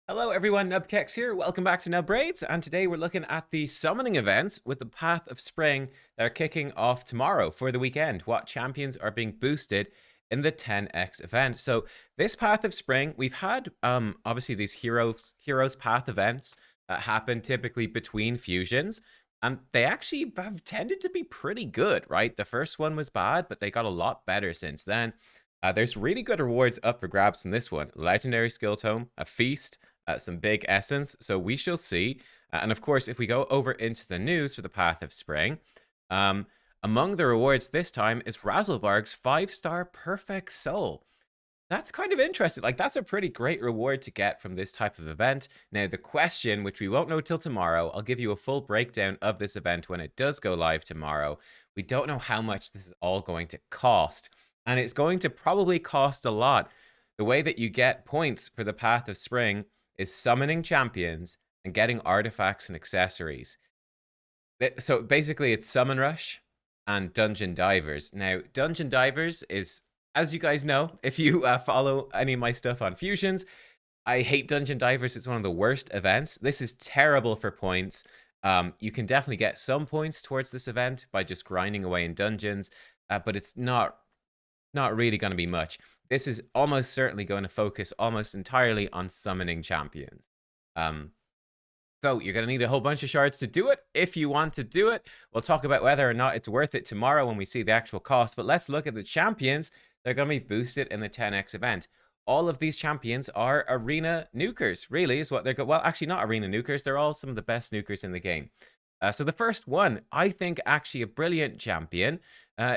Hello everyone, nubkeks here. Welcome back to Nub Raids, and today we're looking at the summoning events with the Path of Spring that are kicking off tomorrow for the weekend. What champions are being boosted in the 10x event? So this Path of Spring, we've had obviously these heroes path events that happen typically between fusions, and they actually have tended to be pretty good, right? The first one was bad, but they got a lot better since then. There's really good rewards up for grabs in this one: legendary skill tome, a feast, some big essence. So we shall see. And of course, if we go over into the news for the Path of Spring, um, among the rewards this time is Razzlevarg's 5-star Perfect Soul. That's kind of interesting. Like, that's a pretty great reward to get from this type of event. Now, the question, which we won't know till tomorrow, I'll give you a full breakdown of this event when it does go live tomorrow. We don't know how much this is all going to cost, and it's going to probably cost a lot. The way that you get points for the Path of Spring is summoning champions and getting artifacts and accessories. So basically, it's Summon Rush and Dungeon Divers. Now, Dungeon Divers is, as you guys know, if you follow any of my stuff on Fusions, I hate Dungeon Divers. It's one of the worst events. This is terrible for points. You can definitely get some points towards this event by just grinding away in dungeons, but it's not really going to be much. This is almost certainly going to focus almost entirely on summoning champions. Um, so you're going to need a whole bunch of shards to do it. If you want to do it, we'll talk about whether or not it's worth it tomorrow when we see the actual cost. But let's look at the champions. They're going to be boosted in the 10x event. All of these champions are arena nukers, really, is what they're well, actually not arena nukers. They're all some of the best nukers in the game. So the first one, I think actually a brilliant champion,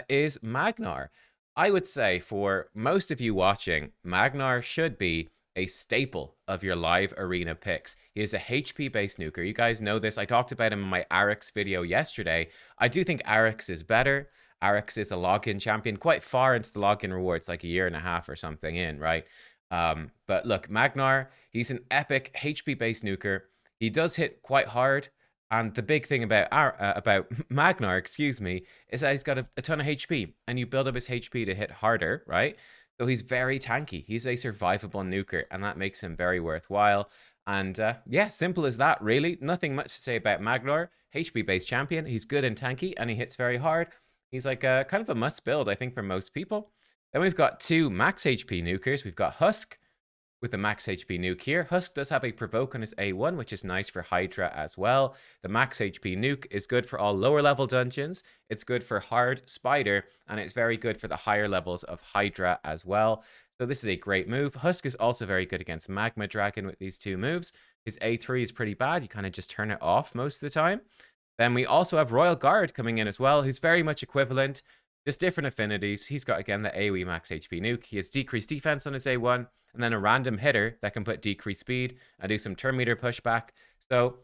is Magnar. I would say for most of you watching, Magnar should be a staple of your live arena picks. He is a HP based nuker. You guys know this. I talked about him in my Arix video yesterday. I do think Arix is better. Arix is a login champion, quite far into the login rewards, like a year and a half or something in, right? But look, Magnar, he's an epic HP based nuker. He does hit quite hard. And the big thing about Magnar, excuse me, is that he's got a ton of HP, and you build up his HP to hit harder, right? So he's very tanky. He's a survivable nuker, and that makes him very worthwhile. And yeah, simple as that, really. Nothing much to say about Magnar. HP-based champion. He's good and tanky, and he hits very hard. He's like a kind of a must build, I think, for most people. Then we've got two max HP nukers. We've got Husk with the max HP nuke here. Husk does have a provoke on his A1, which is nice for Hydra as well. The max HP nuke is good for all lower level dungeons. It's good for hard Spider, and it's very good for the higher levels of Hydra as well. So this is a great move. Husk is also very good against Magma Dragon with these two moves. His A3 is pretty bad. You kind of just turn it off most of the time. Then we also have Royal Guard coming in as well, who's very much equivalent, just different affinities. He's got, again, the AoE max HP nuke. He has decreased defense on his A1, and then a random hitter that can put decreased speed and do some turn meter pushback. So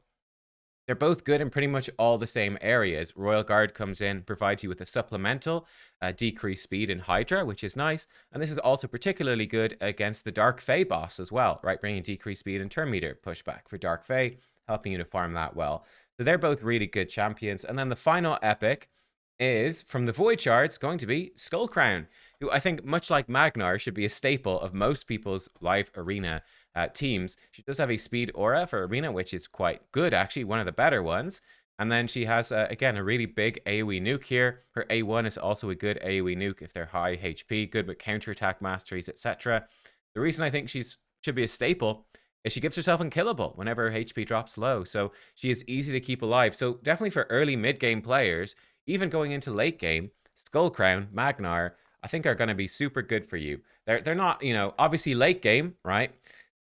they're both good in pretty much all the same areas. Royal Guard comes in, provides you with a supplemental decreased speed in Hydra, which is nice. And this is also particularly good against the Dark Fae boss as well, right? Bringing decreased speed and turn meter pushback for Dark Fae, helping you to farm that well. So they're both really good champions. And then the final epic is, from the Void Shards, going to be Skull Crown, who I think, much like Magnar, should be a staple of most people's live arena teams. She does have a speed aura for arena, which is quite good, actually, one of the better ones. And then she has, again, a really big AoE nuke here. Her A1 is also a good AoE nuke if they're high HP, good with counterattack masteries, etc. The reason I think should be a staple is she gives herself unkillable whenever her HP drops low. So she is easy to keep alive. So definitely for early mid-game players, even going into late game, Skull Crown, Magnar, I think are going to be super good for you. They're not, obviously late game, right?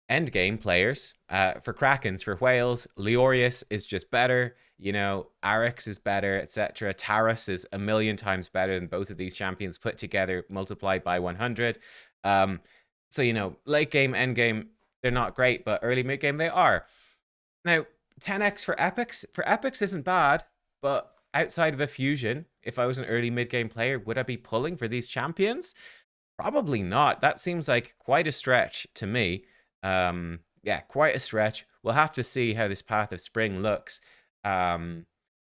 End game players. For Krakens, for Whales, Leorius is just better. Arix is better, etc. Taras is a million times better than both of these champions put together, multiplied by 100. So, late game, end game, they're not great, but early mid game they are. Now, 10x for epics. For epics isn't bad, but outside of a fusion, if I was an early mid-game player, would I be pulling for these champions? Probably not. That seems like quite a stretch to me. Yeah, quite a stretch. We'll have to see how this Path of Spring looks. But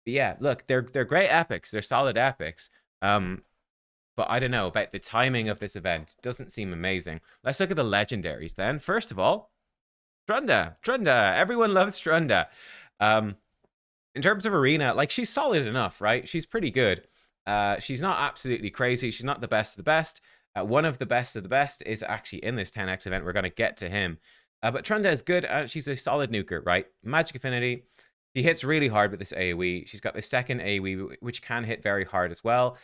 yeah, look, they're great epics. They're solid epics. But I don't know about the timing of this event. Doesn't seem amazing. Let's look at the legendaries then. First of all, Trunda. Everyone loves Trunda. Um, in terms of arena, like she's solid enough, right? She's pretty good. She's not absolutely crazy. She's not the best of the best. One of the best is actually in this 10x event. We're going to get to him. But Trunda is good. She's a solid nuker, right? Magic affinity. She hits really hard with this AoE. She's got the second AoE, which can hit very hard as well.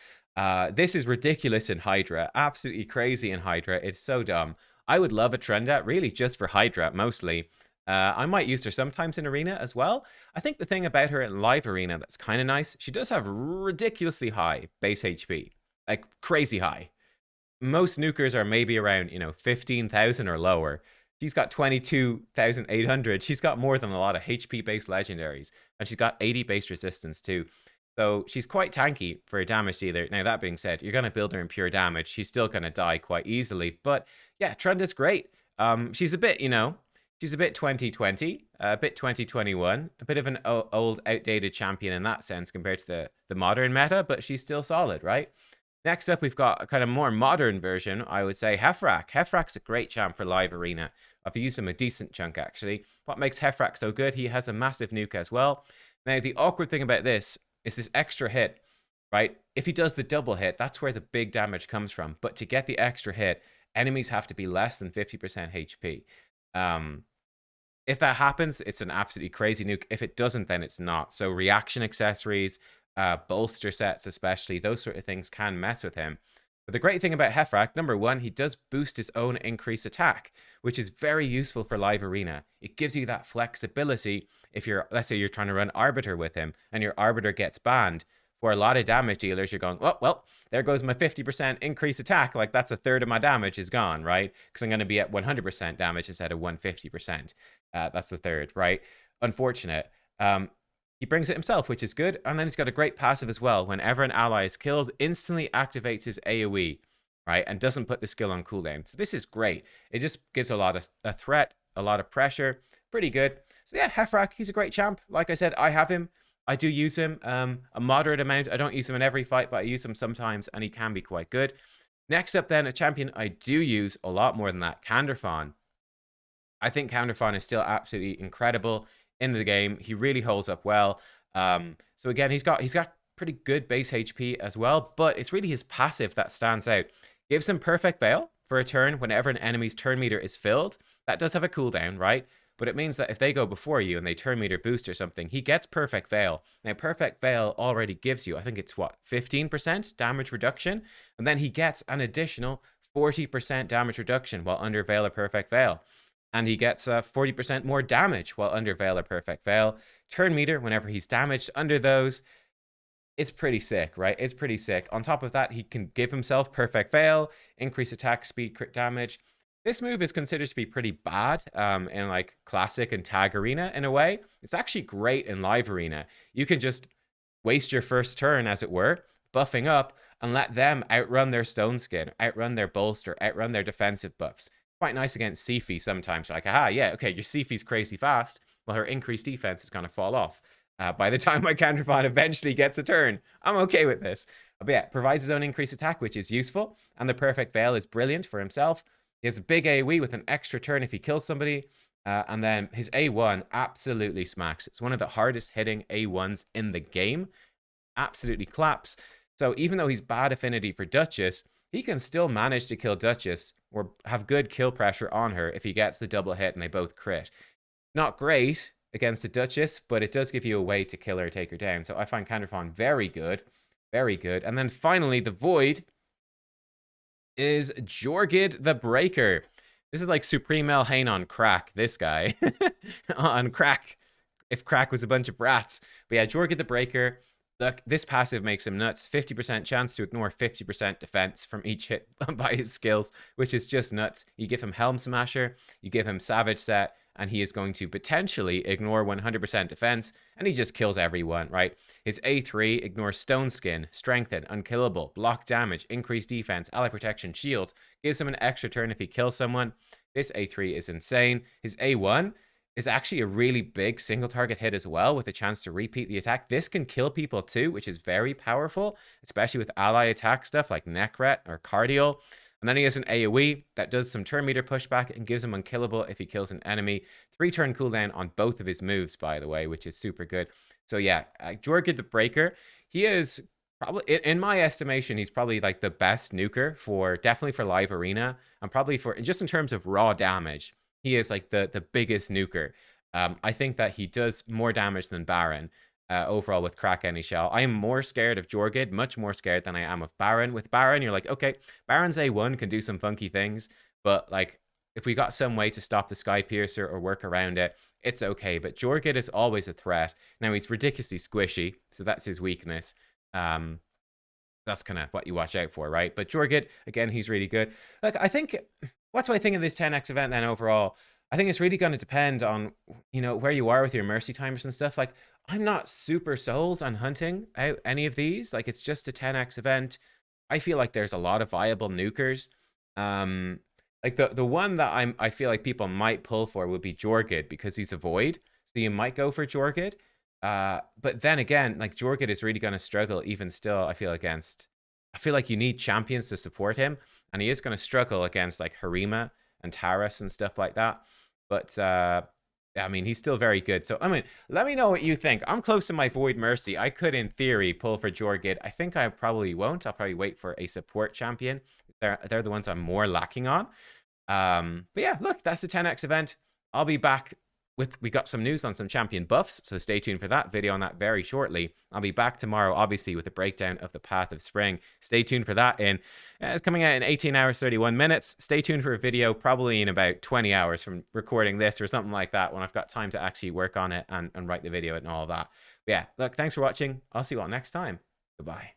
This is ridiculous in Hydra. Absolutely crazy in Hydra. It's so dumb. I would love a Trunda, really just for Hydra, mostly. I might use her sometimes in Arena as well. I think the thing about her in live Arena that's kind of nice, she does have ridiculously high base HP. Like, crazy high. Most nukers are maybe around, 15,000 or lower. She's got 22,800. She's got more than a lot of HP-based legendaries. And she's got 80 base resistance too. So she's quite tanky for a damage dealer. Now, that being said, you're going to build her in pure damage. She's still going to die quite easily. But yeah, Trunda's great. She's a bit, she's a bit 2020, a bit 2021, a bit of an old, outdated champion in that sense compared to the modern meta, but she's still solid, right? Next up, we've got a kind of more modern version, I would say, Hefrak. Hefrak's a great champ for live arena. I've used him a decent chunk, actually. What makes Hefrak so good? He has a massive nuke as well. Now, the awkward thing about this is this extra hit, right? If he does the double hit, that's where the big damage comes from. But to get the extra hit, enemies have to be less than 50% HP. If that happens, it's an absolutely crazy nuke. If it doesn't, then it's not. So reaction accessories, bolster sets especially, those sort of things can mess with him. But the great thing about Hefrak, number one, he does boost his own increased attack, which is very useful for live arena. It gives you that flexibility if you're, let's say you're trying to run Arbiter with him and your Arbiter gets banned. For a lot of damage dealers, you're going, oh, well, there goes my 50% increased attack. Like, that's a third of my damage is gone, right? Because I'm going to be at 100% damage instead of 150%. That's the third, right? Unfortunate. He brings it himself, which is good. And then he's got a great passive as well. Whenever an ally is killed, instantly activates his AoE, right? And doesn't put the skill on cooldown. So this is great. It just gives a lot of a threat, a lot of pressure. Pretty good. So yeah, Hefrak, he's a great champ. Like I said, I have him. I do use him a moderate amount. I don't use him in every fight, but I use him sometimes, and he can be quite good. Next up, then, a champion I do use a lot more than that, Kanderfan. I think Kanderfan is still absolutely incredible in the game. He really holds up well. So again, he's got pretty good base HP as well, but it's really his passive that stands out. Gives him Perfect Veil for a turn whenever an enemy's turn meter is filled. That does have a cooldown, right? But it means that if they go before you and they turn meter boost or something, he gets Perfect Veil. Now, Perfect Veil already gives you, I think it's what, 15% damage reduction? And then he gets an additional 40% damage reduction while under Veil or Perfect Veil. And he gets 40% more damage while under Veil or Perfect Veil. Turn meter, whenever he's damaged under those, it's pretty sick, right? It's pretty sick. On top of that, he can give himself Perfect Veil, increase attack speed, crit damage. This move is considered to be pretty bad in like classic and tag arena in a way. It's actually great in live arena. You can just waste your first turn, as it were, buffing up and let them outrun their stone skin, outrun their bolster, outrun their defensive buffs. Quite nice against Sifi sometimes. Like, aha, yeah, okay, your Sifi's crazy fast. Well, her increased defense is going to fall off. By the time my Kanderfan eventually gets a turn, I'm okay with this. But yeah, provides his own increased attack, which is useful. And the Perfect Veil is brilliant for himself. He has a big AoE with an extra turn if he kills somebody. And then his A1 absolutely smacks. It's one of the hardest hitting A1s in the game. Absolutely claps. So even though he's bad affinity for Duchess, he can still manage to kill Duchess or have good kill pressure on her if he gets the double hit and they both crit. Not great against the Duchess, but it does give you a way to kill her, take her down. So I find Kanderfan very good. Very good. And then finally, the Void is Jorgid the Breaker. This is like Supreme El Hain on crack, this guy. On crack. If crack was a bunch of rats. But yeah, Jorgid the Breaker. Look, this passive makes him nuts. 50% chance to ignore 50% defense from each hit by his skills, which is just nuts. You give him Helm Smasher, you give him Savage Set, and he is going to potentially ignore 100% defense, and he just kills everyone, right? His A3 ignores Stone Skin, Strengthen, Unkillable, Block Damage, Increased Defense, Ally Protection, Shield, gives him an extra turn if he kills someone. This A3 is insane. His A1 is actually a really big single target hit as well with a chance to repeat the attack. This can kill people too, which is very powerful, especially with ally attack stuff like Necret or Cardial. And then he has an AoE that does some turn meter pushback and gives him unkillable if he kills an enemy. 3-turn cooldown on both of his moves, by the way, which is super good. So yeah, Jorgid the Breaker, he is probably, in my estimation, he's probably like the best nuker for, definitely for live arena, and probably for, just in terms of raw damage, he is like the biggest nuker. I think that he does more damage than Baron. Overall with Crack Any Shell. I am more scared of Jorgid, much more scared than I am of Baron. With Baron, you're like, okay, Baron's A1 can do some funky things, but like, if we got some way to stop the Sky Piercer or work around it, it's okay. But Jorgid is always a threat. Now, he's ridiculously squishy, so that's his weakness. That's kind of what you watch out for, right? But Jorgid, again, he's really good. Like, I think, what do I think of this 10x event then overall? I think it's really going to depend on, you know, where you are with your mercy timers and stuff. Like, I'm not super sold on hunting out any of these. Like, it's just a 10x event. I feel like there's a lot of viable nukers. Like the one that I feel like people might pull for would be Jorgid because he's a void. So you might go for Jorgid. But then again, like Jorgid is really going to struggle even still, I feel, against, I feel like you need champions to support him, and he is going to struggle against like Harima and Taras and stuff like that. But I mean, he's still very good. So I mean, let me know what you think. I'm close to my Void Mercy. I could, in theory, pull for Jorgid. I think I probably won't. I'll probably wait for a support champion. They're the ones I'm more lacking on. But yeah, look, that's the 10x event. I'll be back with, we got some news on some champion buffs, so stay tuned for that video on that very shortly. I'll be back tomorrow, obviously, with a breakdown of the Path of Spring. Stay tuned for that. It's coming out in 18 hours 31 minutes. Stay tuned for a video probably in about 20 hours from recording this or something like that, when I've got time to actually work on it and write the video and all that. But yeah, look, thanks for watching. I'll see you all next time. Goodbye.